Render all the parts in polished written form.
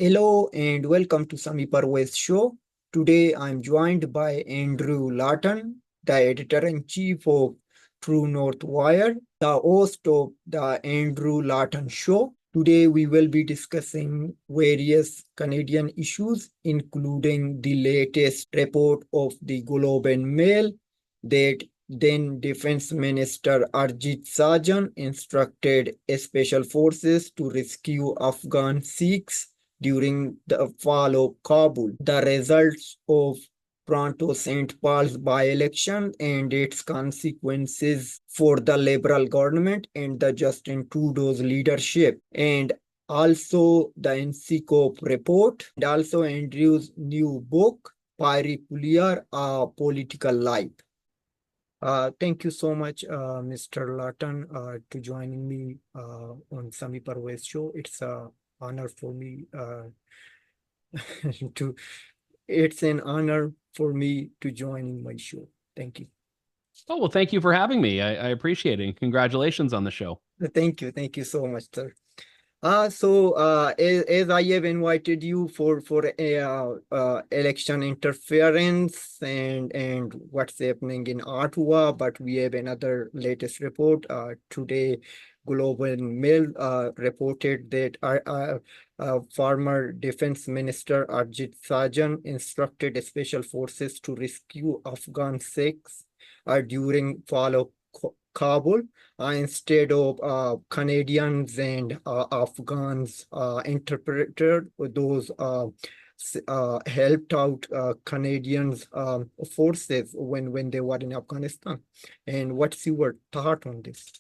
Hello and welcome to Sami Parvez Show. Today I'm joined by Andrew Lawton, the editor-in-chief of True North Wire, the host of the Andrew Lawton Show. Today we will be discussing various Canadian issues, including the latest report of the Globe and Mail that then Defense Minister Harjit Sajjan instructed special forces to rescue Afghan Sikhs during the fall of Kabul. The results of Toronto St. Paul's by-election and its consequences for the Liberal government and the Justin Trudeau's leadership, and also the NSICOP report, and also Andrew's new book, Pierre Poilievre, A Political Life. Thank you so much, Mr. Lawton, to joining me on Sami Parvez Show. It's an honor for me to. It's an honor for me to join in my show. Thank you. Oh, well, thank you for having me. I appreciate it. Congratulations on the show. Thank you. Thank you so much, sir. As I have invited you for election interference and what's happening in Ottawa, but we have another latest report. Today, Globe and Mail reported that former Defense Minister Harjit Sajjan instructed special forces to rescue Afghan Sikhs during fall of Kabul. Instead of Canadians and Afghans interpreted those helped out Canadians forces when they were in Afghanistan. And what's your thought on this?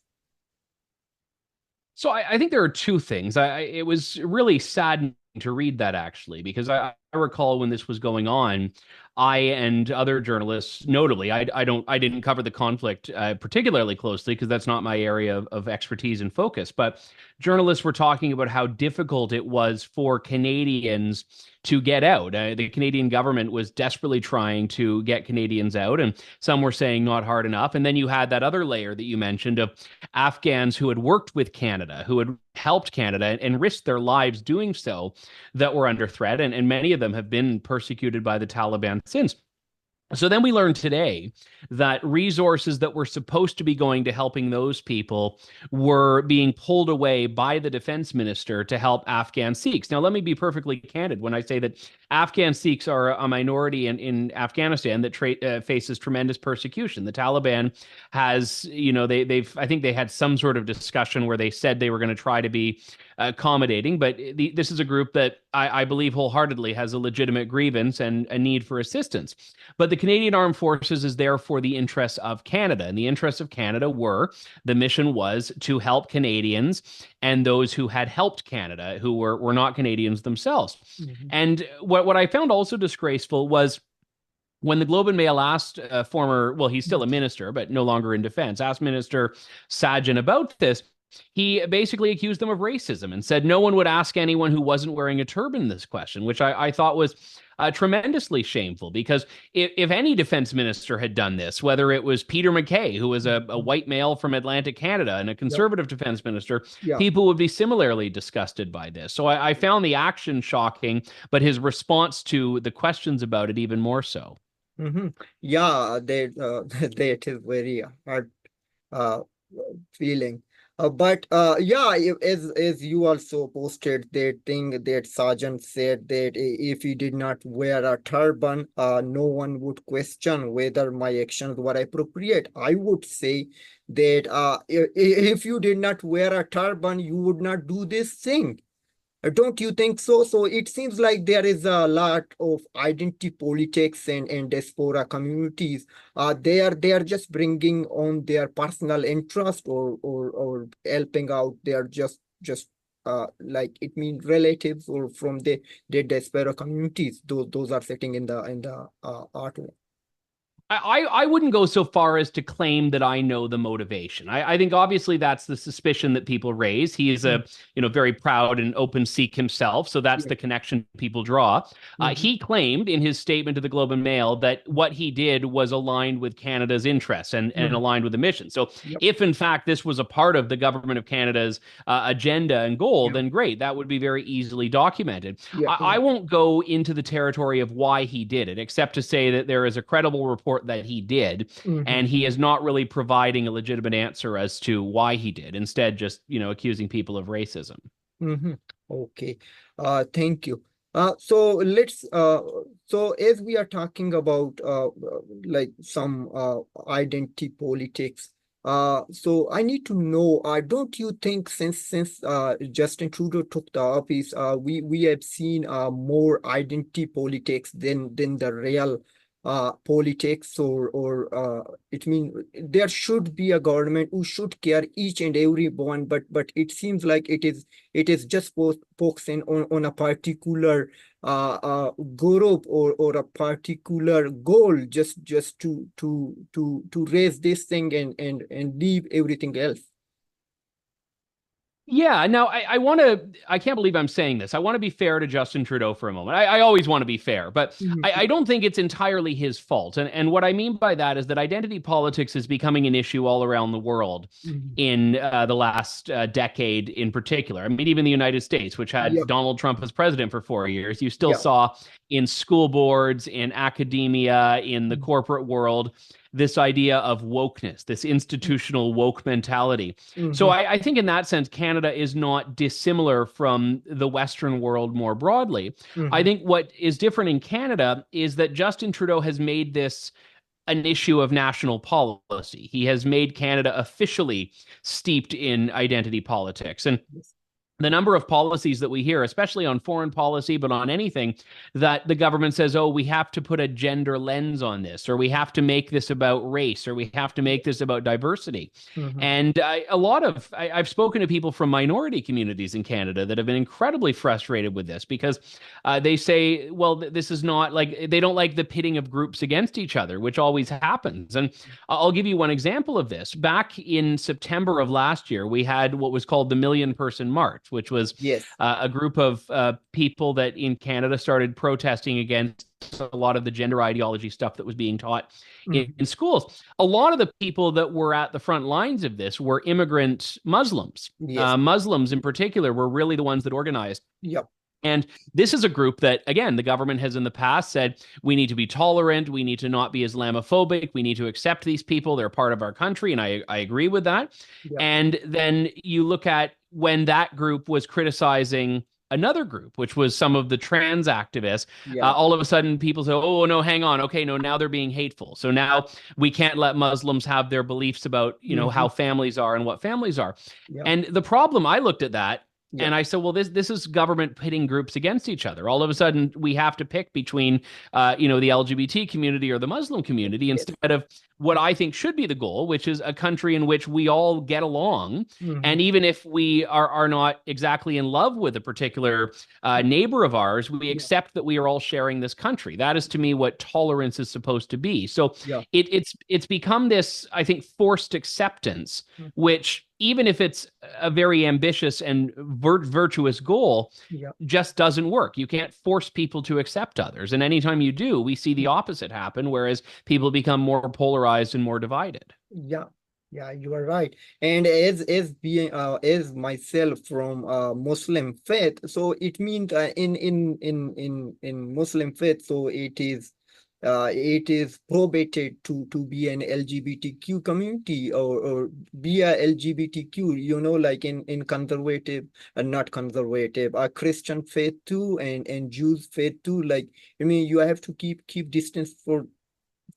So I think there are two things. It was really saddening to read that, actually, because I recall when this was going on, I and other journalists, notably, I didn't cover the conflict particularly closely because that's not my area of expertise and focus. But journalists were talking about how difficult it was for Canadians to get out. The Canadian government was desperately trying to get Canadians out, and some were saying not hard enough. And then you had that other layer that you mentioned of Afghans who had worked with Canada, who had helped Canada and risked their lives doing so, that were under threat. And many of them have been persecuted by the Taliban since. So then we learned today that resources that were supposed to be going to helping those people were being pulled away by the defense minister to help Afghan Sikhs. Now, let me be perfectly candid when I say that Afghan Sikhs are a minority in Afghanistan that faces tremendous persecution. The Taliban has, I think they had some sort of discussion where they said they were going to try to be accommodating, but this is a group that I believe wholeheartedly has a legitimate grievance and a need for assistance. But the Canadian Armed Forces is there for the interests of Canada, and the interests of Canada the mission was to help Canadians and those who had helped Canada, who were not Canadians themselves. Mm-hmm. And what I found also disgraceful was when the Globe and Mail asked he's still a minister, but no longer in defense, asked Minister Sajjan about this, he basically accused them of racism and said no one would ask anyone who wasn't wearing a turban this question, which I thought was tremendously shameful, because if any defense minister had done this, whether it was Peter MacKay, who was a white male from Atlantic Canada and a conservative defense minister, people would be similarly disgusted by this. So I found the action shocking, but his response to the questions about it even more so. Mm-hmm. Yeah, that is very hard feeling. As you also posted that thing that Sergeant said that if he did not wear a turban, no one would question whether my actions were appropriate. I would say that if you did not wear a turban, you would not do this thing. Don't you think so? So it seems like there is a lot of identity politics and diaspora communities. They are just bringing on their personal interest or helping out their just like it means relatives or from the diaspora communities. Those are sitting in the art. I wouldn't go so far as to claim that I know the motivation. I think obviously that's the suspicion that people raise. He is a very proud and open Sikh himself, so that's Yeah. the connection people draw. He claimed in his statement to the Globe and Mail that what he did was aligned with Canada's interests and aligned with the mission. So Yep. if in fact this was a part of the government of Canada's agenda and goal, Yeah. then great, that would be very easily documented. Yeah. I won't go into the territory of why he did it, except to say that there is a credible report that he did, and he is not really providing a legitimate answer as to why he did. Instead, just accusing people of racism. Okay. Thank you. So let's so as we are talking about like some identity politics, so I need to know, don't you think since Justin Trudeau took the office, we have seen more identity politics than the real politics, or it means there should be a government who should care each and every one, but it seems like it is just focusing on a particular group or a particular goal, just to raise this thing and leave everything else. Yeah, now I can't believe I'm saying this. I want to be fair to Justin Trudeau for a moment. I always want to be fair, but I don't think it's entirely his fault. And what I mean by that is that identity politics is becoming an issue all around the world in the last decade in particular. I mean, even the United States, which had Donald Trump as president for 4 years, you still saw in school boards, in academia, in the corporate world, this idea of wokeness, this institutional woke mentality. So I think in that sense, Canada is not dissimilar from the Western world more broadly. I think what is different in Canada is that Justin Trudeau has made this an issue of national policy. He has made Canada officially steeped in identity politics. And the number of policies that we hear, especially on foreign policy, but on anything, that the government says, oh, we have to put a gender lens on this, or we have to make this about race, or we have to make this about diversity. And I've spoken to people from minority communities in Canada that have been incredibly frustrated with this because they say, well, this is not like, they don't like the pitting of groups against each other, which always happens. And I'll give you one example of this. Back in September of last year, we had what was called the Million Person March, which was a group of people that in Canada started protesting against a lot of the gender ideology stuff that was being taught in schools. A lot of the people that were at the front lines of this were immigrant Muslims. Muslims in particular were really the ones that organized. And this is a group that, again, the government has in the past said, we need to be tolerant, we need to not be Islamophobic, we need to accept these people, they're part of our country, and I agree with that. And then you look at when that group was criticizing another group, which was some of the trans activists, all of a sudden people say, oh, no, hang on. Okay, no, now they're being hateful. So now we can't let Muslims have their beliefs about, how families are and what families are. And the problem, I looked at that, and I said, well, this is government pitting groups against each other. All of a sudden, we have to pick between, the LGBT community or the Muslim community instead of what I think should be the goal, which is a country in which we all get along. And even if we are not exactly in love with a particular neighbor of ours, we accept that we are all sharing this country. That is, to me, what tolerance is supposed to be. So it's become this, I think, forced acceptance, which, even if it's a very ambitious and virtuous goal, just doesn't work. You can't force people to accept others. And anytime you do, we see the opposite happen, whereas people become more polarized and more divided. Yeah, you are right. And as myself from Muslim faith, so it means in Muslim faith, so it is probated to be an LGBTQ community or be a LGBTQ, like in conservative and not conservative, Christian faith too, and Jews faith too. Like, I mean, you have to keep distance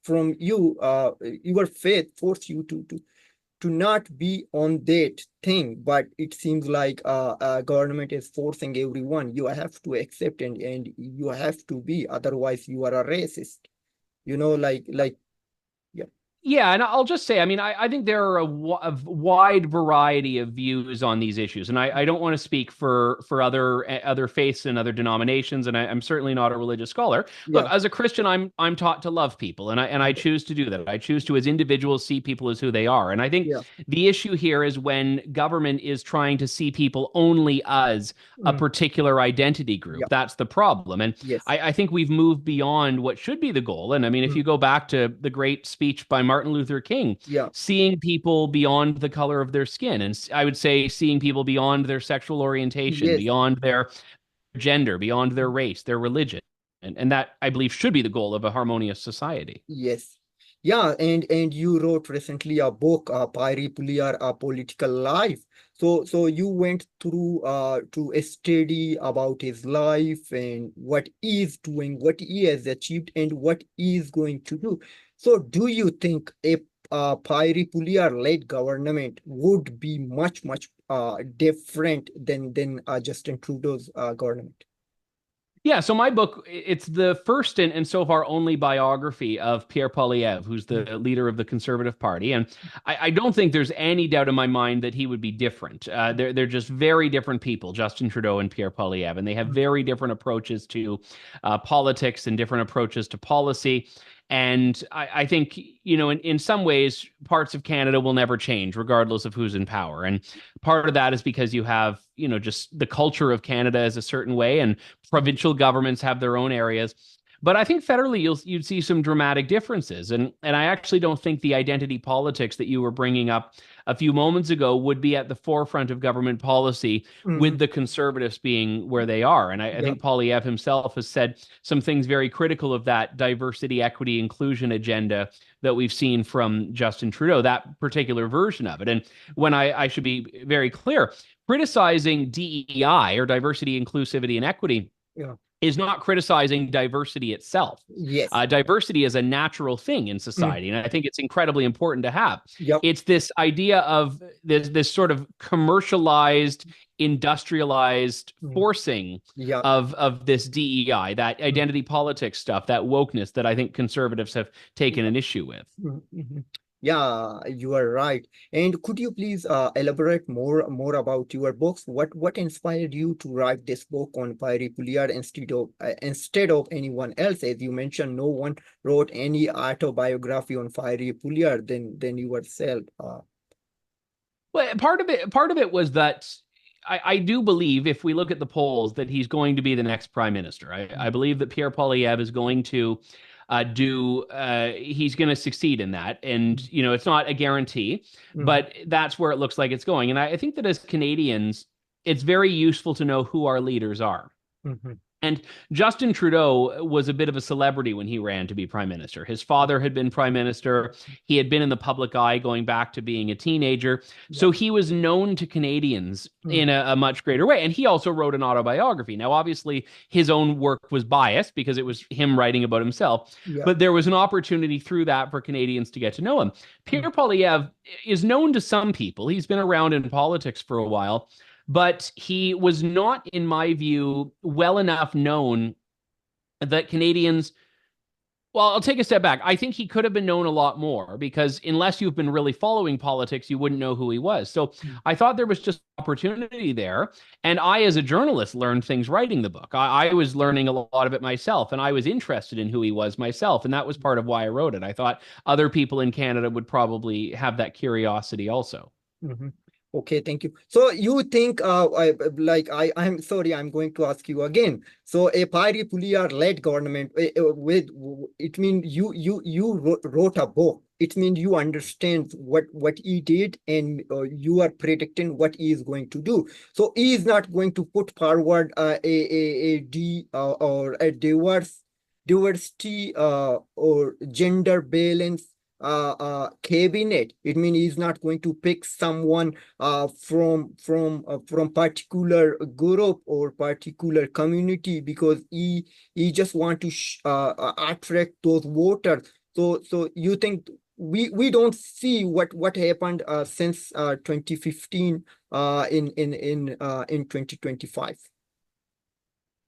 from you. Your faith force you to not be on that thing, but it seems like government is forcing everyone. You have to accept and you have to be, otherwise you are a racist. Yeah, and I'll just say, I mean, I think there are a wide variety of views on these issues, and I don't want to speak for other faiths and other denominations, and I'm certainly not a religious scholar. Look, Yeah. as a Christian, I'm taught to love people, and I choose to do that. I choose to, as individuals, see people as who they are, and I think Yeah. the issue here is when government is trying to see people only as a Mm. particular identity group. Yeah. That's the problem, and Yes. I think we've moved beyond what should be the goal. And I mean, if Mm. you go back to the great speech by Martin Luther King, Yeah. seeing people beyond the color of their skin, and I would say seeing people beyond their sexual orientation, Yes. beyond their gender, beyond their race, their religion. And that, I believe, should be the goal of a harmonious society. Yes. Yeah, and you wrote recently a book, Pierre Poilievre, A Political Life. So you went through to a study about his life and what he is doing, what he has achieved, and what he is going to do. So do you think a Pierre Poilievre-led government would be much different than Justin Trudeau's government? Yeah, so my book, it's the first and so far only biography of Pierre Poilievre, who's the Mm. leader of the Conservative Party. And I don't think there's any doubt in my mind that he would be different. They're just very different people, Justin Trudeau and Pierre Poilievre, and they have Mm. very different approaches to politics and different approaches to policy. And I think, in some ways, parts of Canada will never change, regardless of who's in power. And part of that is because you have, just the culture of Canada is a certain way, and provincial governments have their own areas. But I think federally you'd see some dramatic differences. And I actually don't think the identity politics that you were bringing up a few moments ago would be at the forefront of government policy, with Mhm. the Conservatives being where they are. And I Yeah. think Poilievre himself has said some things very critical of that diversity, equity, inclusion agenda that we've seen from Justin Trudeau, that particular version of it. And when I should be very clear, criticizing DEI, or diversity, inclusivity, and equity, Yeah. is not criticizing diversity itself. Yes. Diversity is a natural thing in Mm. society, and I think it's incredibly important to have. Yep. It's this idea of this sort of commercialized, industrialized Mm. forcing Yeah. of this DEI, that Mm. identity politics stuff, that wokeness that I think conservatives have taken Yeah. an issue with. Mhm. Yeah, you are right. And could you please elaborate more about your books? What inspired you to write this book on Pierre Poilievre instead of anyone else? As you mentioned, no one wrote any autobiography on Pierre Poilievre than yourself. Well, part of it was that I do believe, if we look at the polls, that he's going to be the next prime minister. I believe that Pierre Poilievre is going to he's going to succeed in that. And, it's not a guarantee, Mhm. but that's where it looks like it's going. And I think that as Canadians, it's very useful to know who our leaders are. Mhm. And Justin Trudeau was a bit of a celebrity when he ran to be prime minister. His father had been prime minister. He had been in the public eye going back to being a teenager. Yeah. So he was known to Canadians Mhm. in a much greater way. And he also wrote an autobiography. Now, obviously, his own work was biased because it was him writing about himself. Yeah. But there was an opportunity through that for Canadians to get to know him. Mhm. Pierre Poilievre is known to some people. He's been around in politics for a while, but he was not, in my view, well enough known that Canadians. Well, I'll take a step back. I think he could have been known a lot more, because unless you've been really following politics, you wouldn't know who he was. So Mhm. I thought there was just opportunity there. And I, as a journalist, learned things writing the book. I was learning a lot of it myself, and I was interested in who he was myself. And that was part of why I wrote it. I thought other people in Canada would probably have that curiosity also. Mhm. Okay, thank you. So you think, I'm sorry, I'm going to ask you again. So a Pierre Poilievre-led government it means you wrote a book. It means you understand what he did, and you are predicting what he is going to do. So he is not going to put forward or a diversity or gender balance cabinet. It means he's not going to pick someone from particular group or particular community, because he just want to attract those voters. So you think we don't see what happened since 2015 in 2025?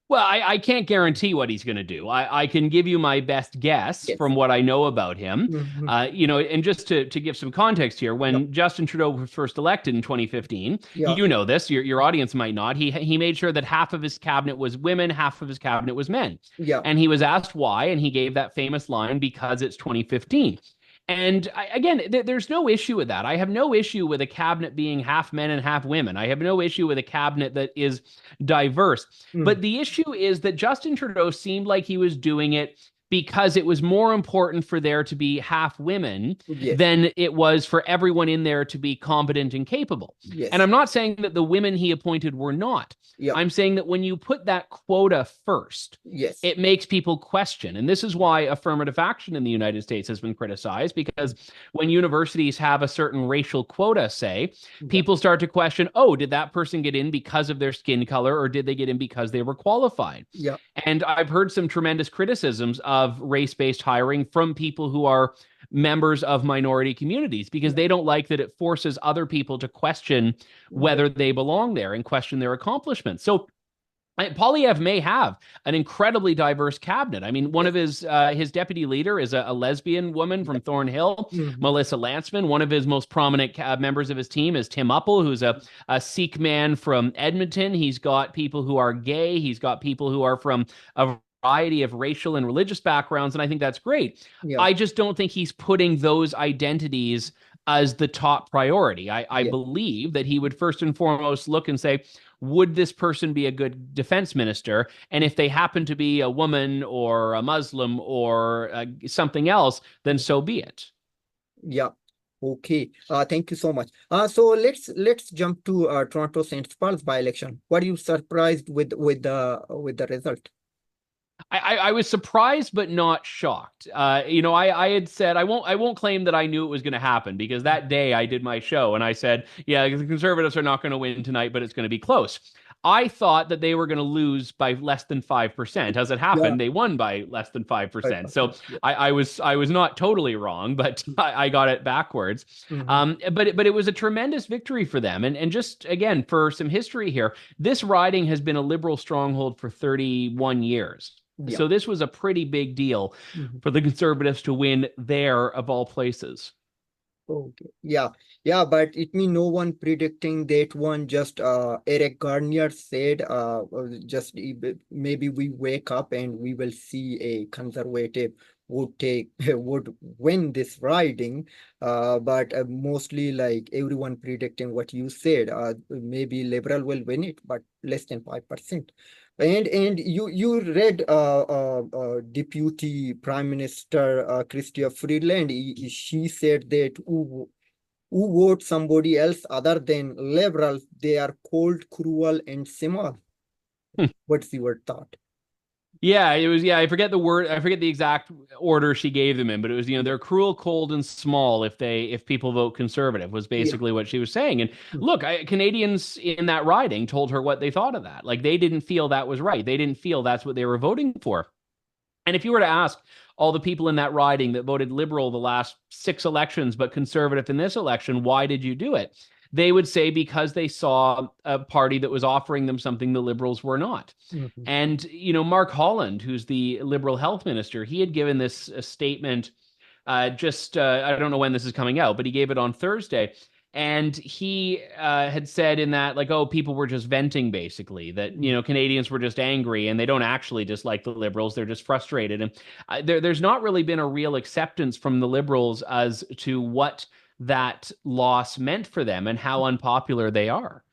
Well, I can't guarantee what he's going to do. I can give you my best guess Yes. from what I know about him. Mm-hmm. And just to give some context here, Yeah. when Justin Trudeau was first elected in 2015, Yeah. you know this, your audience might not. He made sure that half of his cabinet was women, half of his cabinet was men. Yeah. And he was asked why, and he gave that famous line, because it's 2015. And again, there's no issue with that. I have no issue with a cabinet being half men and half women. I have no issue with a cabinet that is diverse. Mm. But the issue is that Justin Trudeau seemed like he was doing it because it was more important for there to be half women Yes. than it was for everyone in there to be competent and capable. Yes. And I'm not saying that the women he appointed were not. Yeah. I'm saying that when you put that quota first, Yes. it makes people question. And this is why affirmative action in the United States has been criticized, because when universities have a certain racial quota, say, people start to question, oh, did that person get in because of their skin color, or did they get in because they were qualified? Yeah. And I've heard some tremendous criticisms of race-based hiring from people who are members of minority communities, because they don't like that it forces other people to question whether they belong there and question their accomplishments. So Poilievre may have an incredibly diverse cabinet. I mean, one of his deputy leader is a lesbian woman from Thornhill, Melissa Lanceman. One of his most prominent members of his team is Tim Uppal, who's a Sikh man from Edmonton. He's got people who are gay. He's got people who are from a variety of racial and religious backgrounds, and I think that's great. Yeah. I just don't think he's putting those identities as the top priority. I believe that he would first and foremost look and say, would this person be a good defense minister? And if they happen to be a woman or a Muslim or something else, then so be it. Yeah. Okay. Thank you so much. So let's jump to Toronto St. Paul's by-election. What are you surprised with the result? I was surprised but not shocked. I had said I won't claim that I knew it was going to happen, because that day I did my show and I said, yeah, the Conservatives are not going to win tonight, but it's going to be close. I thought that they were going to lose by less than 5%. As it happened, they won by less than 5%. So I was not totally wrong, but I got it backwards. But it was a tremendous victory for them. And just again, for some history here, this riding has been a Liberal stronghold for 31 years. Yeah. So this was a pretty big deal for the Conservatives to win there, of all places. Okay. Yeah. But it means no one predicting that one. Just Eric Garnier said, just maybe we wake up and we will see a Conservative would win this riding, but mostly like everyone predicting what you said. Maybe Liberal will win it, but less than 5%. And you read Deputy Prime Minister Chrystia Freeland. She said that who vote somebody else other than Liberals, they are cold, cruel, and small. What's your thought? Yeah, it was. Yeah, I forget the word. I forget the exact order she gave them in, but it was, they're cruel, cold, and small if people vote Conservative, was basically what she was saying. And look, Canadians in that riding told her what they thought of that. Like, they didn't feel that was right. They didn't feel that's what they were voting for. And if you were to ask all the people in that riding that voted Liberal the last 6 elections, but Conservative in this election, why did you do it? They would say because they saw a party that was offering them something the Liberals were not. And, Mark Holland, who's the Liberal health minister, he had given this statement I don't know when this is coming out, but he gave it on Thursday. And he had said in that, like, oh, people were just venting, basically, that, Canadians were just angry and they don't actually dislike the Liberals. They're just frustrated. And there's not really been a real acceptance from the Liberals as to what that loss meant for them and how unpopular they are.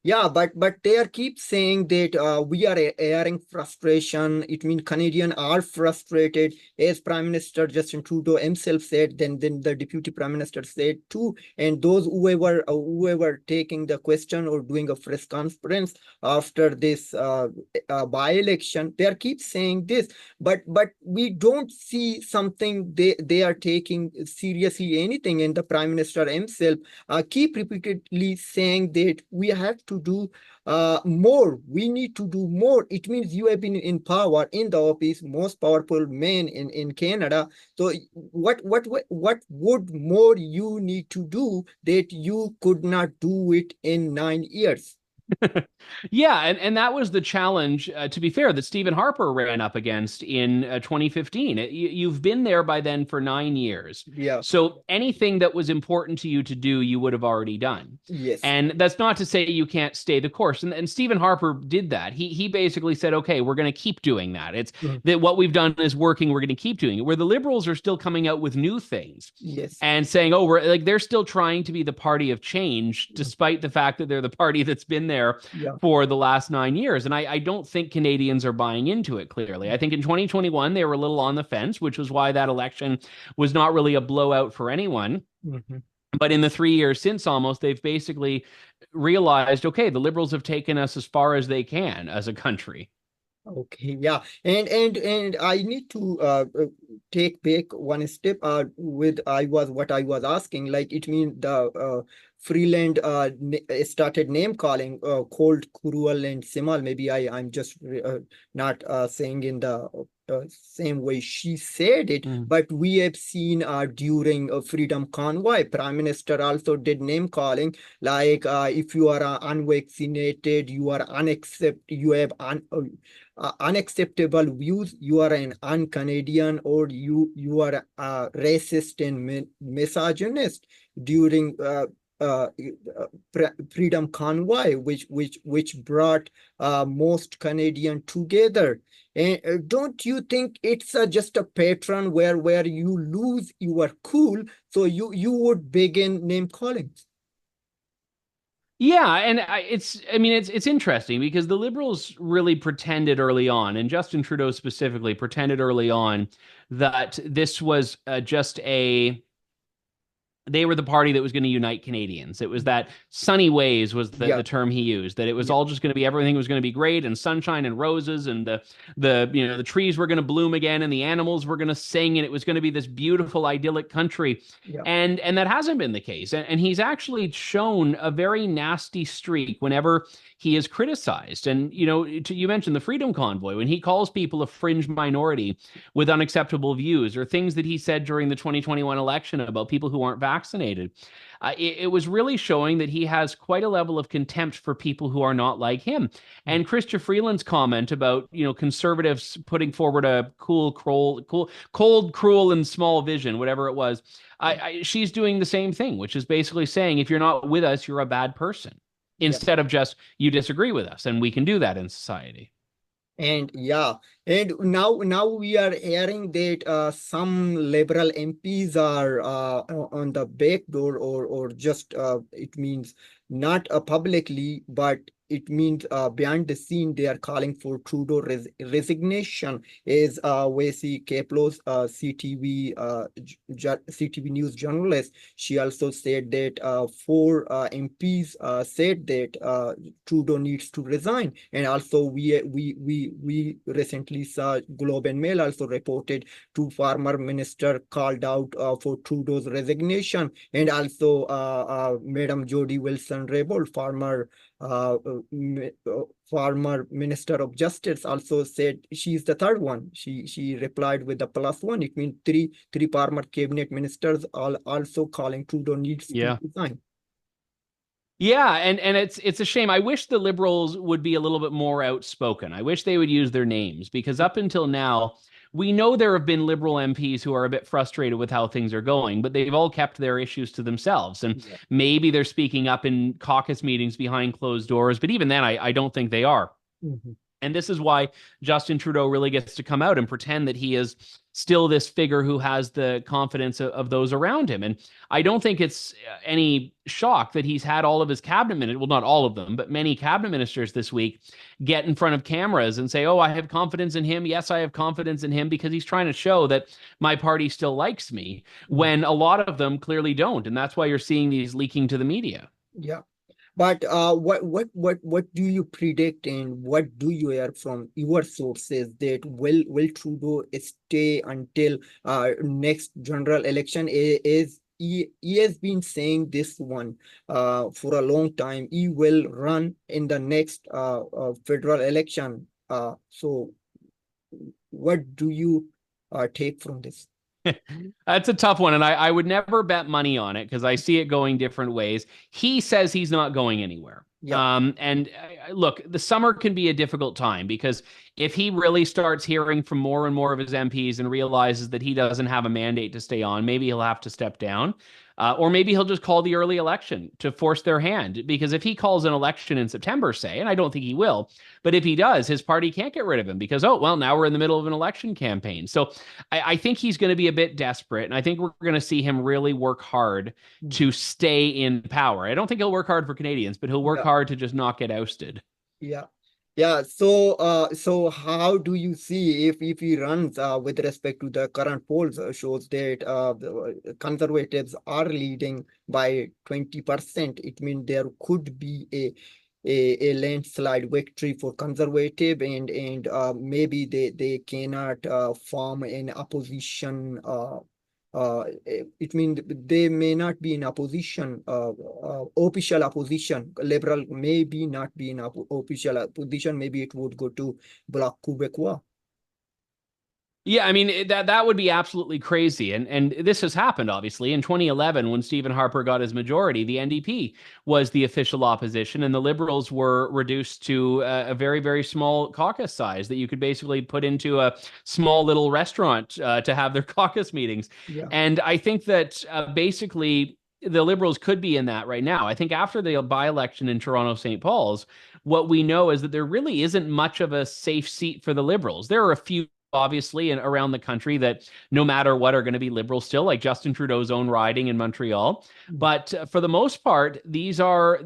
Yeah, but they keep saying that we are airing frustration. It means Canadians are frustrated, as Prime Minister Justin Trudeau himself said. Then the Deputy Prime Minister said too. And those whoever taking the question or doing a press conference after this by-election, they keep saying this. But we don't see something they are taking seriously anything. And the Prime Minister himself keep repeatedly saying that we have to do more. We need to do more. It means you have been in power, in the office, most powerful man in Canada. So what would more you need to do that you could not do it in 9 years? Yeah, and that was the challenge, to be fair, that Stephen Harper ran up against in 2015. You've been there by then for 9 years. Yeah. So anything that was important to you to do, you would have already done. Yes. And that's not to say you can't stay the course. And Stephen Harper did that. He basically said, okay, we're going to keep doing that. It's Mm. that what we've done is working. We're going to keep doing it. Where the Liberals are still coming out with new things Yes. and saying, oh, we're like, they're still trying to be the party of change, Mm. despite the fact that they're the party that's been there Yeah. for the last 9 years. And I don't think Canadians are buying into it clearly. I think in 2021, they were a little on the fence, which was why that election was not really a blowout for anyone. Mm-hmm. But in the 3 years since almost, they've basically realized, okay, the Liberals have taken us as far as they can as a country. Okay, yeah, and I need to take back one step with what I was asking. Like it means the Freeland started name calling cold, cruel, and simple. Maybe I'm just not saying in the same way she said it, but we have seen during Freedom Convoy, Prime Minister also did name calling. Like if you are unvaccinated, you are you have unacceptable views, you are an un-Canadian, or you are racist and misogynist during Freedom Convoy, which brought most Canadian together. And don't you think it's just a pattern where you lose your cool, so you would begin name calling? Yeah, and it's interesting because the Liberals really pretended early on, and Justin Trudeau specifically pretended early on that this was just they were the party that was going to unite Canadians. It was that sunny ways was the term he used, that it was all just going to be, everything was going to be great and sunshine and roses, and the trees were going to bloom again and the animals were going to sing, and it was going to be this beautiful idyllic country. And that hasn't been the case. And he's actually shown a very nasty streak whenever he is criticized. And you mentioned the Freedom Convoy, when he calls people a fringe minority with unacceptable views, or things that he said during the 2021 election about people who aren't vaccinated. It was really showing that he has quite a level of contempt for people who are not like him. And Chrystia Freeland's comment about conservatives putting forward a cold, cruel, and small vision, whatever it was, she's doing the same thing, which is basically saying, if you're not with us, you're a bad person, instead of just, you disagree with us, and we can do that in society. And and now we are hearing that some Liberal MPs are on the back door, or just it means not publicly, but it means behind the scene they are calling for Trudeau resignation. Is Wesi Kaplos, CTV News journalist, she also said that 4 MPs said that Trudeau needs to resign. And also we recently saw Globe and Mail also reported 2 former ministers called out for Trudeau's resignation, and also Madam Jody Wilson-Raybould, former Minister of Justice, also said she's the third one. She replied with the +1. It means three former cabinet ministers are also calling Trudeau needs to resign. Yeah, and it's a shame. I wish the Liberals would be a little bit more outspoken. I wish they would use their names, because up until now, we know there have been Liberal MPs who are a bit frustrated with how things are going, but they've all kept their issues to themselves. And maybe they're speaking up in caucus meetings behind closed doors, but even then, I don't think they are. And this is why Justin Trudeau really gets to come out and pretend that he is still this figure who has the confidence of those around him. And I don't think it's any shock that he's had all of his cabinet ministers, well, not all of them, but many cabinet ministers this week get in front of cameras and say, oh, I have confidence in him. Yes, I have confidence in him, because he's trying to show that my party still likes me, when a lot of them clearly don't. And that's why you're seeing these leaking to the media. Yeah. But what do you predict, and what do you hear from your sources, that will Trudeau stay until next general election? He has been saying this one for a long time. He will run in the next federal election. So what do you take from this? That's a tough one, and I would never bet money on it, because I see it going different ways. He says he's not going anywhere. Yeah. Look, the summer can be a difficult time because if he really starts hearing from more and more of his MPs and realizes that he doesn't have a mandate to stay on, maybe he'll have to step down. Or maybe he'll just call the early election to force their hand. Because if he calls an election in September, say, and I don't think he will, but if he does, his party can't get rid of him because, oh, well, now we're in the middle of an election campaign. So I think he's going to be a bit desperate. And I think we're going to see him really work hard to stay in power. I don't think he'll work hard for Canadians, but he'll work hard to just not get ousted. Yeah. Yeah, so how do you see if he runs with respect to the current polls shows that the conservatives are leading by 20%? It means there could be a landslide victory for conservative, and maybe they cannot form an opposition. It means they may not be in opposition, official opposition. Liberal maybe not be in official opposition. Maybe it would go to Bloc Québécois. Yeah, I mean that would be absolutely crazy, and this has happened obviously in 2011 when Stephen Harper got his majority. The NDP was the official opposition, and the Liberals were reduced to a very very small caucus size that you could basically put into a small little restaurant to have their caucus meetings. Yeah. And I think that basically the Liberals could be in that right now. I think after the by-election in Toronto St. Paul's, what we know is that there really isn't much of a safe seat for the Liberals. There are a few obviously and around the country that no matter what are going to be liberal still, like Justin Trudeau's own riding in Montreal. But for the most part, these are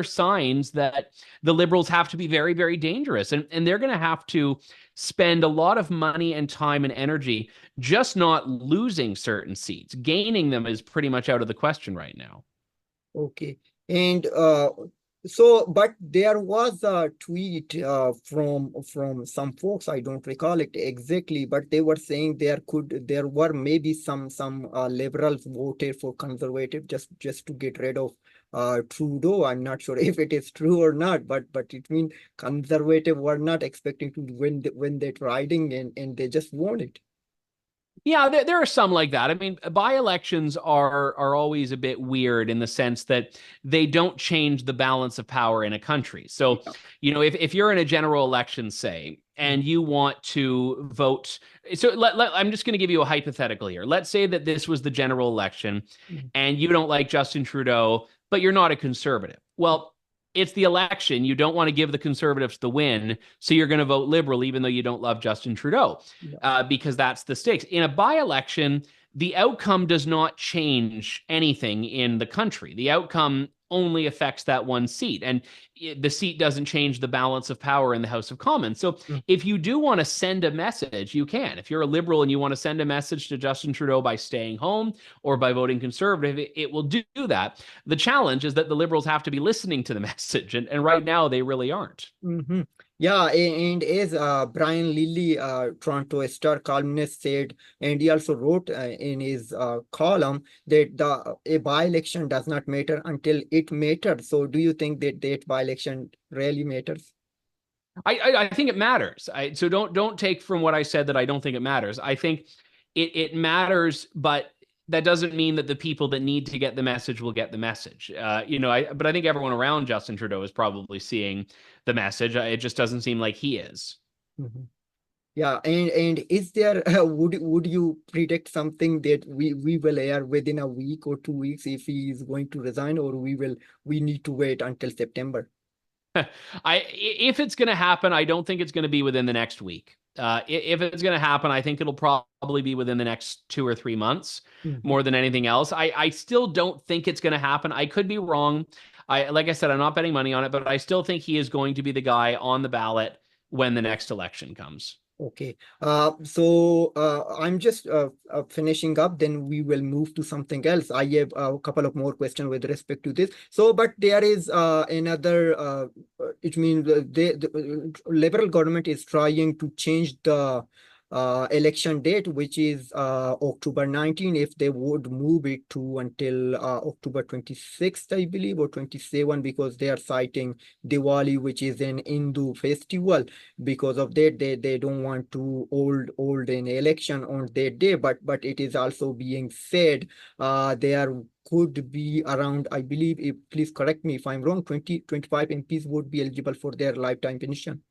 signs that the Liberals have to be very, very dangerous, and they're going to have to spend a lot of money and time and energy just not losing certain seats. Gaining them is pretty much out of the question right now. Okay. And so, but there was a tweet from some folks. I don't recall it exactly, but they were saying there were maybe some liberals voted for conservative just to get rid of Trudeau. I'm not sure if it is true or not, but it means conservative were not expecting to win that riding, and they just won it. Yeah, there are some like that. I mean, by-elections are always a bit weird in the sense that they don't change the balance of power in a country. So, you know, if you're in a general election, say, and you want to vote, so I'm just going to give you a hypothetical here. Let's say that this was the general election and you don't like Justin Trudeau, but you're not a conservative. Well, it's the election. You don't want to give the Conservatives the win, so you're going to vote Liberal even though you don't love Justin Trudeau, because that's the stakes. In a by-election, the outcome does not change anything in the country. The outcome only affects that one seat, and the seat doesn't change the balance of power in the House of Commons. So if you do want to send a message, you can. If you're a Liberal and you want to send a message to Justin Trudeau by staying home or by voting Conservative, it will do that. The challenge is that the Liberals have to be listening to the message, and right now they really aren't. Yeah, and as Brian Lilly, Toronto Star columnist, said, and he also wrote in his column that a by-election does not matter until it matters. So do you think that by-election really matters? I think it matters. So don't take from what I said that I don't think it matters. I think it matters, but that doesn't mean that the people that need to get the message will get the message. But I think everyone around Justin Trudeau is probably seeing the message. It just doesn't seem like he is. Yeah, and is there would you predict something that we will air within a week or 2 weeks if he is going to resign, or we need to wait until September? If it's going to happen, I don't think it's going to be within the next week. If it's going to happen, I think it'll probably be within the next 2 or 3 months, more than anything else. I still don't think it's going to happen. I could be wrong. Like I said, I'm not betting money on it, but I still think he is going to be the guy on the ballot when the next election comes. Okay, so I'm just finishing up, then we will move to something else. I have a couple of more questions with respect to this. So, but there is it means the Liberal government is trying to change the election date, which is October 19, if they would move it to until October 26th, I believe, or 27, because they are citing Diwali, which is an Hindu festival. Because of that, they don't want to hold an election on that day. But it is also being said there could be around, I believe, if, please correct me if I'm wrong, 25 MPs would be eligible for their lifetime pension.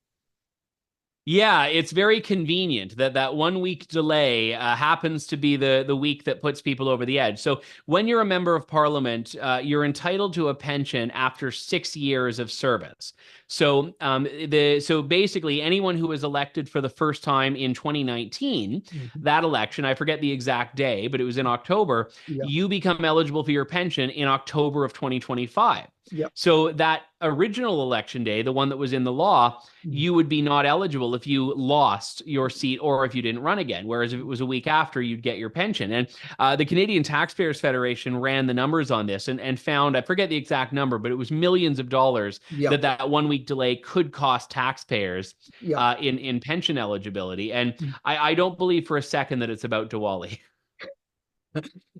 Yeah, it's very convenient that that 1 week delay happens to be the week that puts people over the edge. So when you're a member of parliament, you're entitled to a pension after 6 years of service. So so basically anyone who was elected for the first time in 2019, that election, I forget the exact day, but it was in October, you become eligible for your pension in October of 2025. So that original election day, the one that was in the law, you would be not eligible if you lost your seat or if you didn't run again. Whereas if it was a week after, you'd get your pension. And the Canadian Taxpayers Federation ran the numbers on this and found, I forget the exact number, but it was millions of dollars that 1 week delay could cost taxpayers in pension eligibility. And I don't believe for a second that it's about Diwali.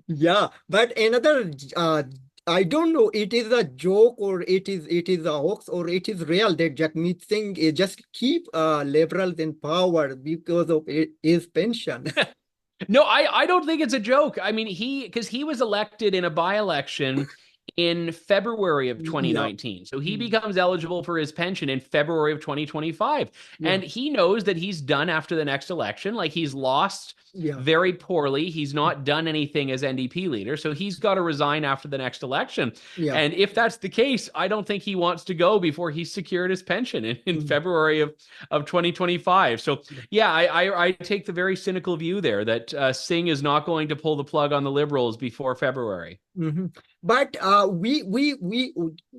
Yeah, but another I don't know, it is a joke or it is a hoax or it is real that Jagmeet Singh just keep liberals in power because of his pension. No, I don't think it's a joke. I mean, because he was elected in a by-election in February of 2019. So he becomes eligible for his pension in February of 2025. And he knows that he's done after the next election. Like, he's lost very poorly. He's not done anything as NDP leader. So he's got to resign after the next election. And if that's the case, I don't think he wants to go before he's secured his pension in February of 2025. So yeah, I take the very cynical view there that Singh is not going to pull the plug on the Liberals before February. But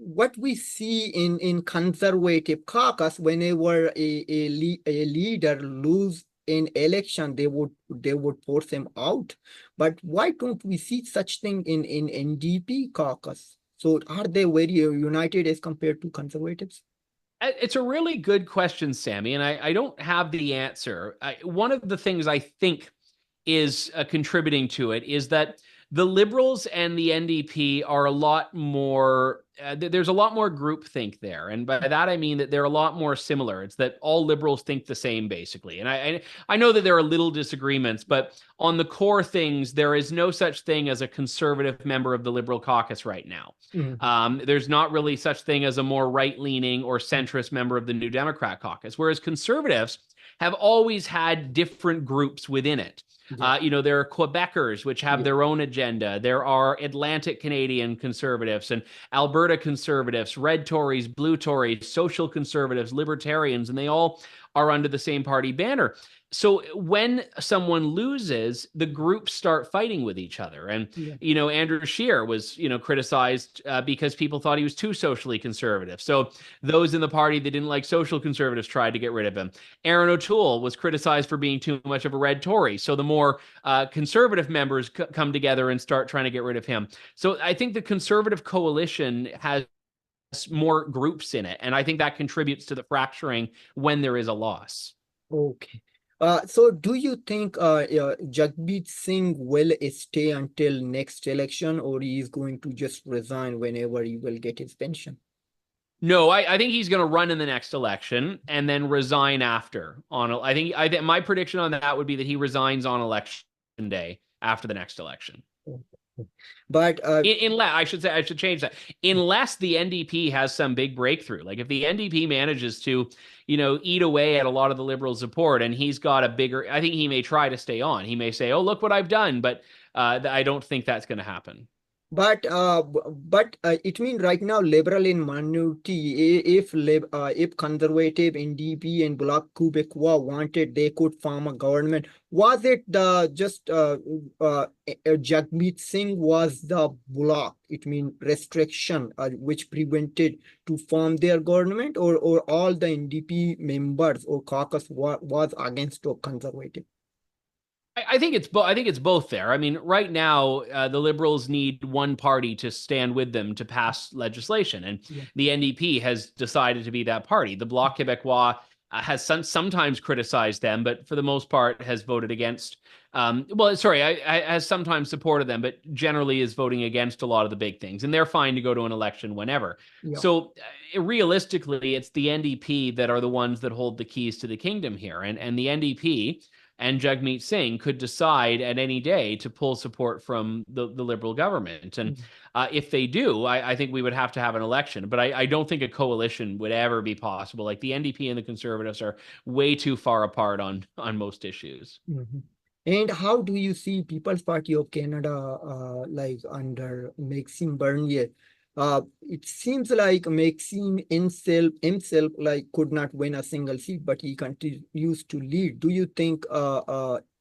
what we see in conservative caucus, whenever a leader lose an election, they would force him out. But why don't we see such thing in NDP caucus? So are they very united as compared to conservatives? It's a really good question, Sammy, and I don't have the answer. One of the things I think is contributing to it is that the Liberals and the NDP are a lot more, there's a lot more groupthink there. And by that, I mean that they're a lot more similar. It's that all Liberals think the same, basically. And I know that there are little disagreements, but on the core things, there is no such thing as a conservative member of the Liberal caucus right now. There's not really such thing as a more right-leaning or centrist member of the New Democrat caucus, whereas conservatives have always had different groups within it. There are Quebecers, which have their own agenda. There are Atlantic Canadian conservatives and Alberta conservatives, red Tories, blue Tories, social conservatives, libertarians, and they all are under the same party banner. So when someone loses, the groups start fighting with each other. And, Andrew Scheer was, criticized because people thought he was too socially conservative. So those in the party that didn't like social conservatives tried to get rid of him. Aaron O'Toole was criticized for being too much of a red Tory. So the more conservative members come together and start trying to get rid of him. So I think the conservative coalition has more groups in it. And I think that contributes to the fracturing when there is a loss. Okay. So do you think Jagmeet Singh will stay until next election, or he is going to just resign whenever he will get his pension? No, I think he's going to run in the next election and then resign after. I think my prediction on that would be that he resigns on election day after the next election. But I should change that. Unless the NDP has some big breakthrough, like if the NDP manages to, eat away at a lot of the Liberal support, and he's got a bigger, I think he may try to stay on. He may say, "Oh, look what I've done," but I don't think that's going to happen. But it means right now liberal in minority. If conservative NDP and Bloc Québécois wanted, they could form a government. Was it Jagmeet Singh was the block? It means restriction which prevented to form their government, or all the NDP members or caucus was against or conservative? I think it's both. I think it's both there. I mean, right now, the Liberals need one party to stand with them to pass legislation, and the NDP has decided to be that party. The Bloc Québécois has sometimes criticized them, but for the most part has voted against. Has sometimes supported them, but generally is voting against a lot of the big things, and they're fine to go to an election whenever. Yeah. So realistically, it's the NDP that are the ones that hold the keys to the kingdom here, and the NDP and Jagmeet Singh could decide at any day to pull support from the Liberal government. And if they do, I think we would have to have an election. But I don't think a coalition would ever be possible. Like the NDP and the Conservatives are way too far apart on most issues. Mm-hmm. And how do you see People's Party of Canada like under Maxime Bernier? It seems like Maxime himself like could not win a single seat, but he continues to lead. Do you think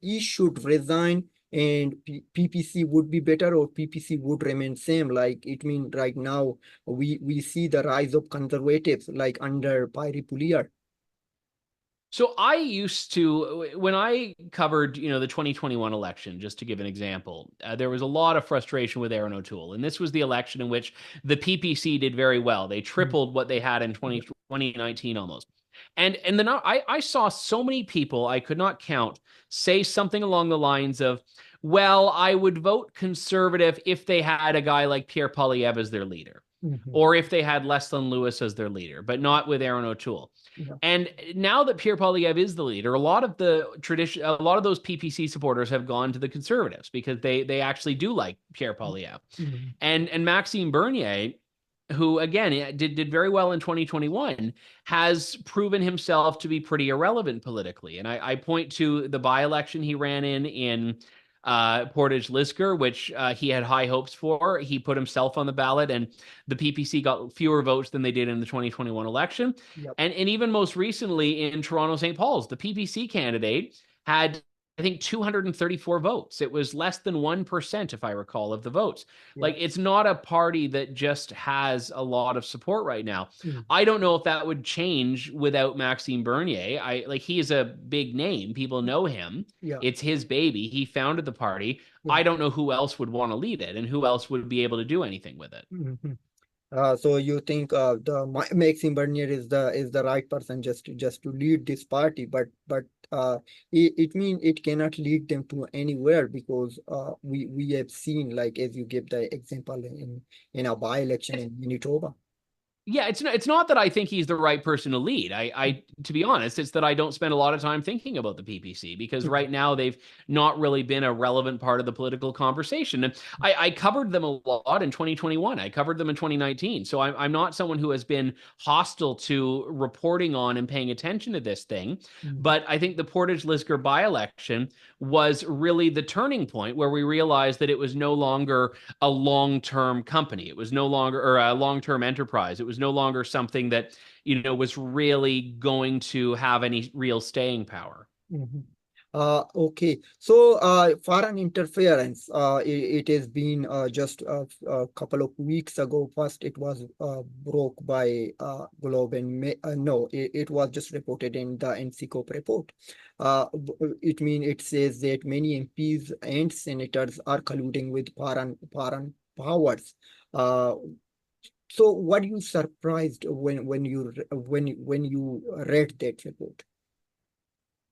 he should resign and PPC would be better, or PPC would remain same? Like it means right now we see the rise of conservatives like under Pierre Poilievre. So I used to, when I covered, the 2021 election, just to give an example, there was a lot of frustration with Aaron O'Toole. And this was the election in which the PPC did very well. They tripled what they had in 2019 almost. And then I saw so many people, I could not count, say something along the lines of, well, I would vote Conservative if they had a guy like Pierre Poilievre as their leader, or if they had Leslyn Lewis as their leader, but not with Aaron O'Toole. Yeah. And now that Pierre Poilievre is the leader, a lot of those PPC supporters have gone to the Conservatives because they actually do like Pierre Poilievre. And Maxime Bernier, who again did very well in 2021, has proven himself to be pretty irrelevant politically. And I point to the by-election he ran in Portage-Lisgar, which he had high hopes for. He put himself on the ballot, and the PPC got fewer votes than they did in the 2021 election. Yep. And even most recently in Toronto St. Paul's, the PPC candidate had, I think, 234 votes. It was less than 1%, if I recall, of the votes. Yeah. Like, it's not a party that just has a lot of support right now. I don't know if that would change without Maxime Bernier. He is a big name. People know him. Yeah. It's his baby. He founded the party. Yeah. I don't know who else would want to lead it and who else would be able to do anything with it. So you think the Maxime Bernier is the right person just to lead this party, but it means it cannot lead them to anywhere, because we have seen, like as you give the example in a by-election in Manitoba. Yeah, it's not that I think he's the right person to lead. I to be honest, it's that I don't spend a lot of time thinking about the PPC, because right now they've not really been a relevant part of the political conversation. And I covered them a lot in 2021. I covered them in 2019. So I'm not someone who has been hostile to reporting on and paying attention to this thing. But I think the Portage-Lisgar by-election was really the turning point where we realized that it was no longer a long-term company. It was no longer, or a long-term enterprise. It was no longer something that, was really going to have any real staying power. Okay, so foreign interference, it has been just a couple of weeks ago. First, it was broke by Globe and no, it was just reported in the NSICOP report. It says that many MPs and senators are colluding with foreign powers. So, what are you surprised when you read that report?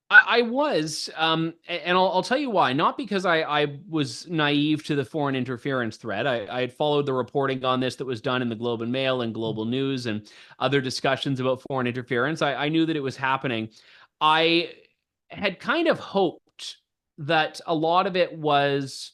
I was, and I'll tell you why. Not because I was naive to the foreign interference threat. I had followed the reporting on this that was done in the Globe and Mail and Global News and other discussions about foreign interference. I knew that it was happening. I had kind of hoped that a lot of it was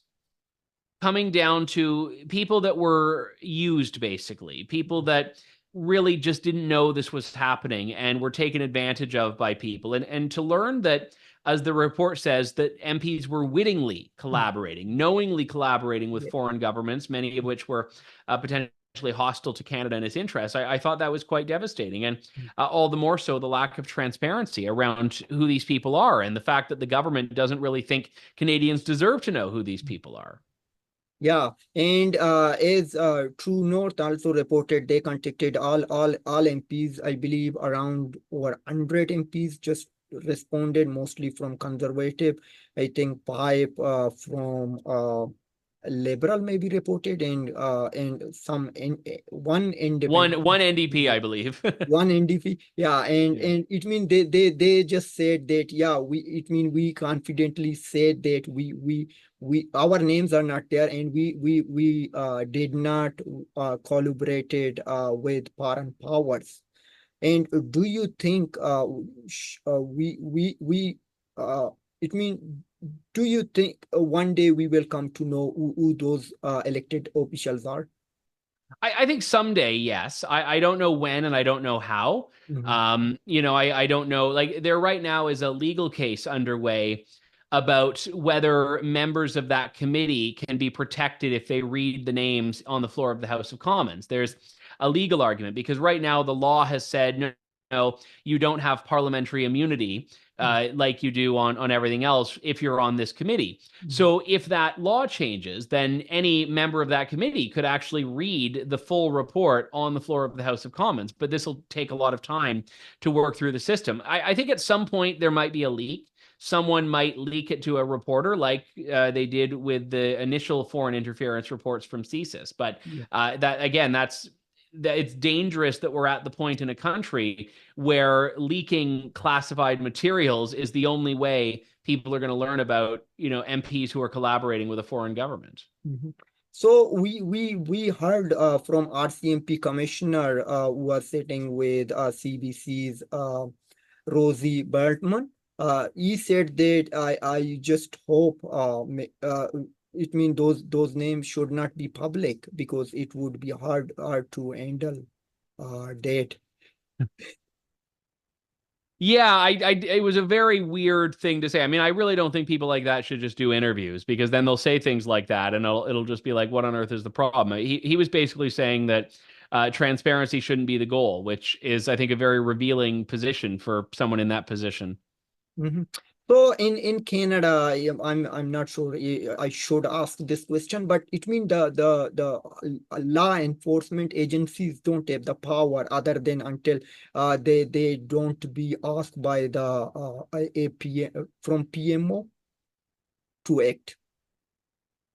coming down to people that were used, basically, people that really just didn't know this was happening and were taken advantage of by people. And to learn that, as the report says, that MPs were wittingly collaborating, knowingly collaborating with foreign governments, many of which were potentially hostile to Canada and its interests, I thought that was quite devastating. And all the more so the lack of transparency around who these people are, and the fact that the government doesn't really think Canadians deserve to know who these people are. Yeah, and as True North also reported, they contacted all MPs. I believe around over 100 MPs just responded, mostly from Conservative. I think 5 from liberal maybe reported, and one independent. One NDP, I believe. One NDP, yeah, Yeah. and it means they just said that, yeah, we confidently said that we our names are not there, and we did not collaborated with foreign powers. And do you think we it mean do you think one day we will come to know who those elected officials are? I think someday, yes. I don't know when and I don't know how. Mhm. I don't know. Like there right now is a legal case underway about whether members of that committee can be protected if they read the names on the floor of the House of Commons. There's a legal argument because right now the law has said no, no, you don't have parliamentary immunity like you do on everything else if you're on this committee. Mhm. So if that law changes, then any member of that committee could actually read the full report on the floor of the House of Commons. But this will take a lot of time to work through the system. I think at some point there might be a leak. Someone might leak it to a reporter like they did with the initial foreign interference reports from CSIS. But Yeah. that again, that it's dangerous that we're at the point in a country where leaking classified materials is the only way people are going to learn about, MPs who are collaborating with a foreign government. Mhm. So we heard from RCMP commissioner who was sitting with CBC's Rosie Bertman. He said that I just hope it means those names should not be public because it would be hard to handle that. Yeah, it was a very weird thing to say. I mean, I really don't think people like that should just do interviews because then they'll say things like that, and it'll just be like, what on earth is the problem? He was basically saying that transparency shouldn't be the goal, which is, I think, a very revealing position for someone in that position. Mhm. So in Canada, I'm not sure I should ask this question, but it means the law enforcement agencies don't have the power other than until they don't be asked by the from PMO to act.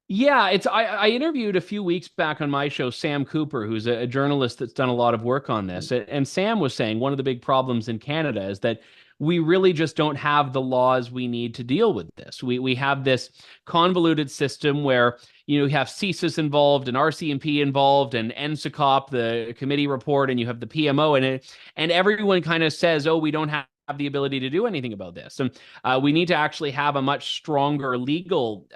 Yeah, I interviewed a few weeks back on my show Sam Cooper, who's a journalist that's done a lot of work on this. And Sam was saying one of the big problems in Canada is that we really just don't have the laws we need to deal with this. We have this convoluted system where you have CSIS involved and RCMP involved and NSICOP, the committee report, and you have the PMO in it, and everyone kind of says, "Oh, we don't have the ability to do anything about this." And we need to actually have a much stronger legal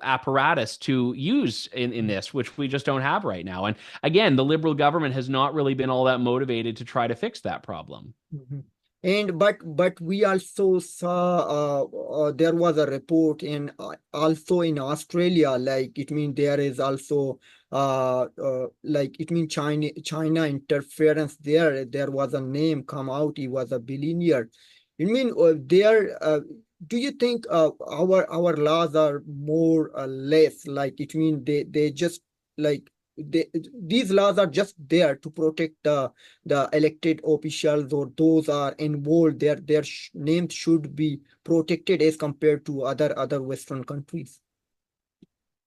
apparatus to use in this, which we just don't have right now. And again, the Liberal government has not really been all that motivated to try to fix that problem. Mhm. And but we also saw there was a report in also in Australia, like it means there is also like it means China interference there. There was a name come out. He was a billionaire. I mean there. Do you think our laws are more or less like it means they just like these laws are just there to protect the elected officials or those are involved, their names should be protected as compared to other Western countries?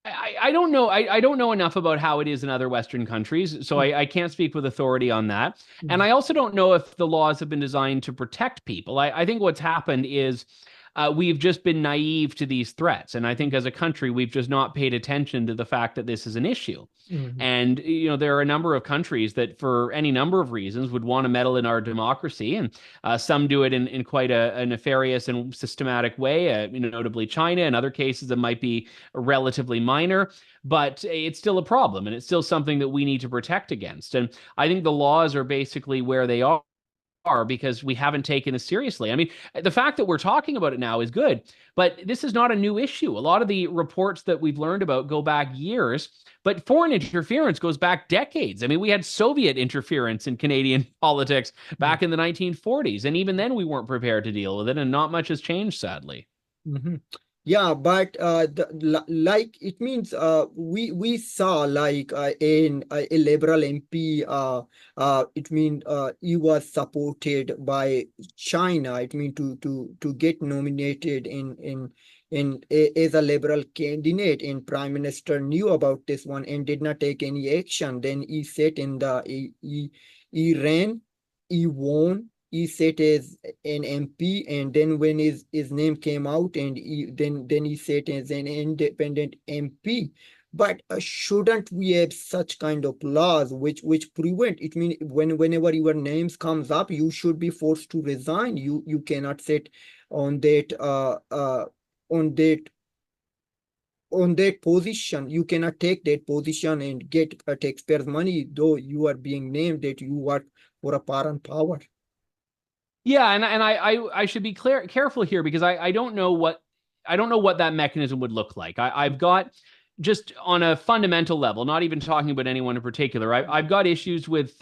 I don't know. I don't know enough about how it is in other Western countries, so I can't speak with authority on that. And Mhm. I also don't know if the laws have been designed to protect people. I think what's happened is we've just been naive to these threats. And I think as a country, we've just not paid attention to the fact that this is an issue. Mhm. And, there are a number of countries that, for any number of reasons, would want to meddle in our democracy. And some do it in quite a nefarious and systematic way, notably China. In other cases, it might be relatively minor, but it's still a problem. And it's still something that we need to protect against. And I think the laws are basically where they are because we haven't taken this seriously. I mean, the fact that we're talking about it now is good, but this is not a new issue. A lot of the reports that we've learned about go back years, but foreign interference goes back decades. I mean, we had Soviet interference in Canadian politics back in the 1940s, and even then we weren't prepared to deal with it, and not much has changed, sadly. Mhm. Yeah, but like it means we saw like in a liberal MP it mean he was supported by China. It mean to get nominated as a liberal candidate, and Prime Minister knew about this one and did not take any action. Then he sat in the he ran, he won. He sat as an MP, and then when his name came out, and then he sat as an independent MP. But shouldn't we have such kind of laws which prevent it? Mean whenever your names comes up, you should be forced to resign. You cannot sit on that on that position. You cannot take that position and get a taxpayer's money, though you are being named that you work for a foreign power. Yeah, and I should be careful here because I don't know what that mechanism would look like. I've got, just on a fundamental level, not even talking about anyone in particular, I've got issues with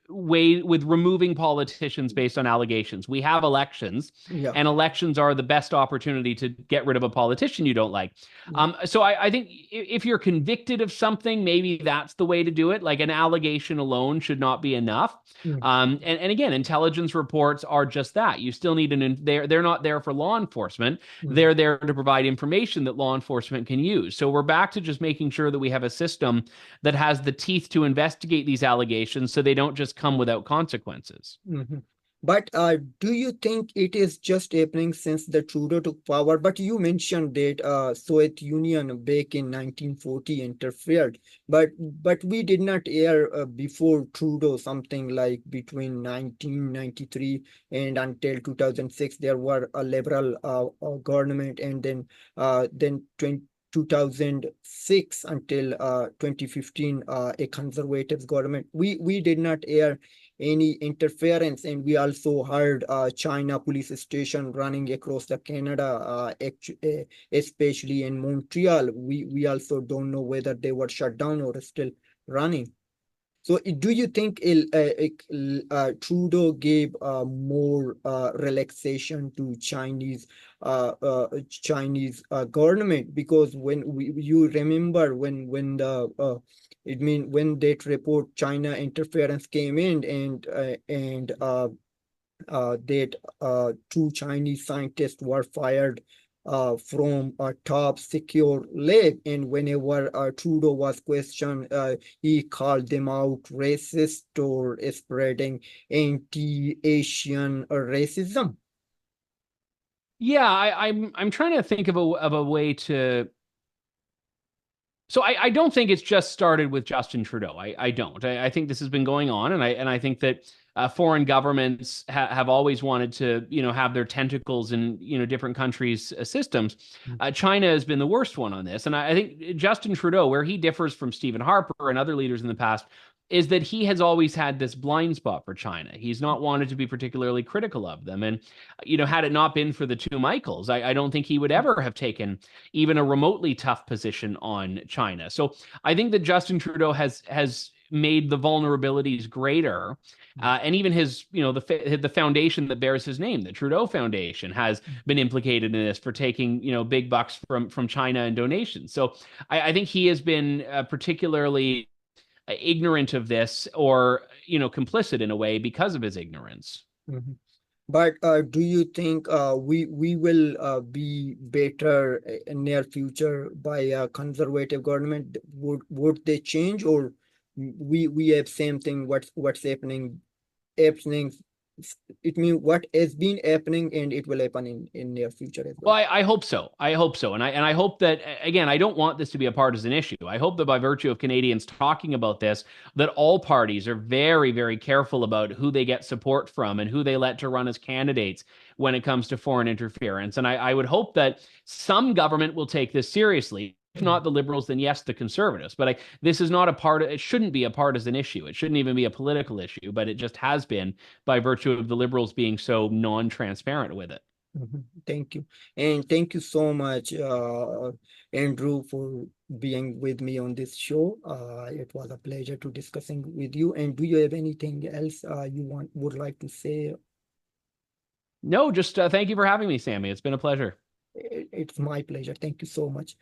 with removing politicians based on allegations. We have elections, Yeah. and elections are the best opportunity to get rid of a politician you don't like. So I think if you're convicted of something, maybe that's the way to do it. Like, an allegation alone should not be enough. Mm. And again, intelligence reports are just that. You still need they're not there for law enforcement. Mm. They're there to provide information that law enforcement can use. So we're back to just making sure that we have a system that has the teeth to investigate these allegations so they don't just come without consequences. Mhm. But do you think it is just happening since the Trudeau took power? But you mentioned that Soviet Union back in 1940 interfered, but we did not hear before Trudeau something like between 1993 and until 2006 there were a liberal government, and then 2006 until 2015 a conservative government. We did not hear any interference, and we also heard China police station running across the Canada, especially in Montreal. We also don't know whether they were shut down or still running. So do you think Trudeau gave more relaxation to Chinese government? Because you remember when that report China interference came in, and that two Chinese scientists were fired from a top secure lab. And whenever Trudeau was questioned, he called them out racist or spreading anti-Asian racism. Yeah, I'm trying to think of a way to. So I don't think it's just started with Justin Trudeau. I don't. I think this has been going on, and I think that foreign governments have always wanted to have their tentacles in different countries' systems. China has been the worst one on this, and I think Justin Trudeau, where he differs from Stephen Harper and other leaders in the past, is that he has always had this blind spot for China. He's not wanted to be particularly critical of them, and had it not been for the two Michaels, I don't think he would ever have taken even a remotely tough position on China. So I think that Justin Trudeau has made the vulnerabilities greater, and even his the foundation that bears his name, the Trudeau Foundation, has been implicated in this for taking big bucks from China and donations. So I think he has been particularly ignorant of this, or complicit in a way because of his ignorance. Mhm. But do you think we will be better in near future by a conservative government? Would they change, or we have same thing? What's happening? It means what has been happening, and it will happen in near future as well. Well, I hope so. I hope so. And I hope that, again, I don't want this to be a partisan issue. I hope that by virtue of Canadians talking about this, that all parties are very, very careful about who they get support from and who they let to run as candidates when it comes to foreign interference. And I would hope that some government will take this seriously. If not the Liberals, then yes, the Conservatives. But this is not it shouldn't be a partisan issue. It shouldn't even be a political issue, but it just has been by virtue of the Liberals being so non-transparent with it. Thank you. And thank you so much, Andrew, for being with me on this show. It was a pleasure to discussing with you. And do you have anything else you would like to say? No, just thank you for having me, Sammy. It's been a pleasure. It's my pleasure. Thank you so much.